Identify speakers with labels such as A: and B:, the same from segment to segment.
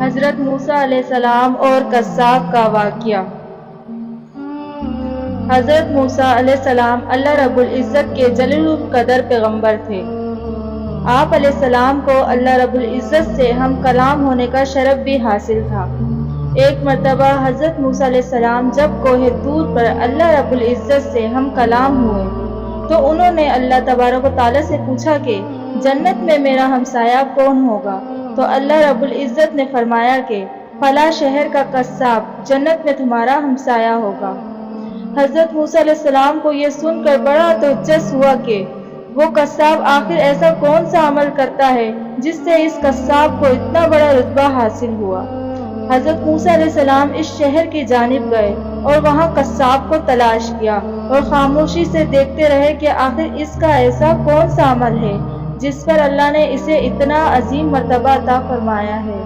A: حضرت موسیٰ علیہ السلام اور قصاب کا واقعہ۔ حضرت موسیٰ علیہ السلام اللہ رب العزت کے جلیل القدر پیغمبر تھے۔ آپ علیہ السلام کو اللہ رب العزت سے ہم کلام ہونے کا شرف بھی حاصل تھا۔ ایک مرتبہ حضرت موسیٰ علیہ السلام جب کوہ طور پر اللہ رب العزت سے ہم کلام ہوئے تو انہوں نے اللہ تبارک و تعالیٰ سے پوچھا کہ جنت میں میرا ہمسایہ کون ہوگا؟ تو اللہ رب العزت نے فرمایا کہ فلاں شہر کا قصاب جنت میں تمہارا ہمسایہ ہوگا۔ حضرت موسیٰ علیہ السلام کو یہ سن کر بڑا تعجب ہوا کہ وہ قصاب آخر ایسا کون سا عمل کرتا ہے جس سے اس قصاب کو اتنا بڑا رتبہ حاصل ہوا۔ حضرت موسیٰ علیہ السلام اس شہر کی جانب گئے اور وہاں قصاب کو تلاش کیا اور خاموشی سے دیکھتے رہے کہ آخر اس کا ایسا کون سا عمل ہے جس پر اللہ نے اسے اتنا عظیم مرتبہ عطا فرمایا ہے۔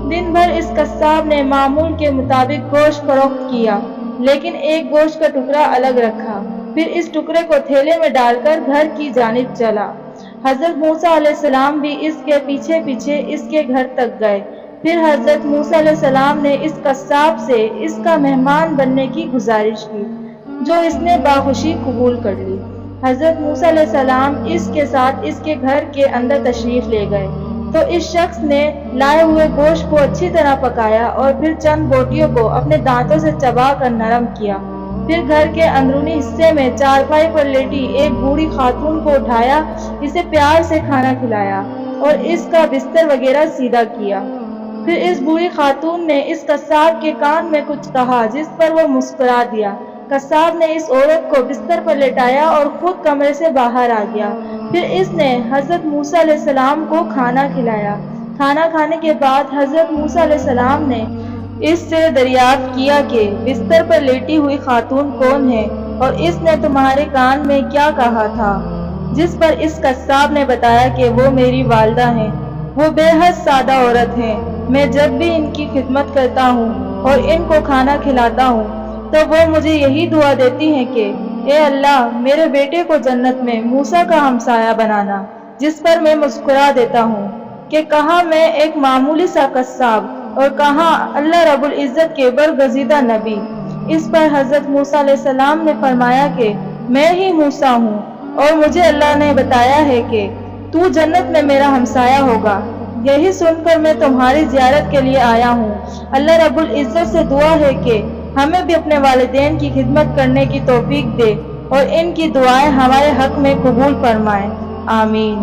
A: دن بھر اس قصاب نے معمول کے مطابق گوشت فروخت کیا، لیکن ایک گوشت کا ٹکڑا الگ رکھا، پھر اس ٹکڑے کو تھیلے میں ڈال کر گھر کی جانب چلا۔ حضرت موسیٰ علیہ السلام بھی اس کے پیچھے پیچھے اس کے گھر تک گئے۔ پھر حضرت موسیٰ علیہ السلام نے اس قصاب سے اس کا مہمان بننے کی گزارش کی، جو اس نے باخوشی قبول کر لی۔ حضرت موسیٰ علیہ السلام اس کے ساتھ اس کے گھر کے اندر تشریف لے گئے تو اس شخص نے لائے ہوئے گوشت کو اچھی طرح پکایا اور پھر چند بوٹیوں کو اپنے دانتوں سے چبا کر نرم کیا۔ پھر گھر کے اندرونی حصے میں چارپائی پر لیٹی ایک بوڑھی خاتون کو اٹھایا، اسے پیار سے کھانا کھلایا اور اس کا بستر وغیرہ سیدھا کیا۔ پھر اس بوڑھی خاتون نے اس قصاب کے کان میں کچھ کہا جس پر وہ مسکرا دیا۔ قصاب نے اس عورت کو بستر پر لٹایا اور خود کمرے سے باہر آ گیا۔ پھر اس نے حضرت موسیٰ علیہ السلام کو کھانا کھلایا۔ کھانا کھانے کے بعد حضرت موسیٰ علیہ السلام نے اس سے دریافت کیا کہ بستر پر لیٹی ہوئی خاتون کون ہے اور اس نے تمہارے کان میں کیا کہا تھا؟ جس پر اس قصاب نے بتایا کہ وہ میری والدہ ہیں، وہ بے حد سادہ عورت ہیں، میں جب بھی ان کی خدمت کرتا ہوں اور ان کو کھانا کھلاتا ہوں تو وہ مجھے یہی دعا دیتی ہیں کہ اے اللہ میرے بیٹے کو جنت میں موسیٰ کا ہمسایہ بنانا، جس پر میں مسکرا دیتا ہوں کہ کہاں میں ایک معمولی سا قصاب اور کہاں اللہ رب العزت کے برگزیدہ نبی۔ اس پر حضرت موسیٰ علیہ السلام نے فرمایا کہ میں ہی موسیٰ ہوں اور مجھے اللہ نے بتایا ہے کہ تو جنت میں میرا ہمسایہ ہوگا، یہی سن کر میں تمہاری زیارت کے لیے آیا ہوں۔ اللہ رب العزت سے دعا ہے کہ ہمیں بھی اپنے والدین کی خدمت کرنے کی توفیق دے اور ان کی دعائیں ہمارے حق میں قبول فرمائے، آمین۔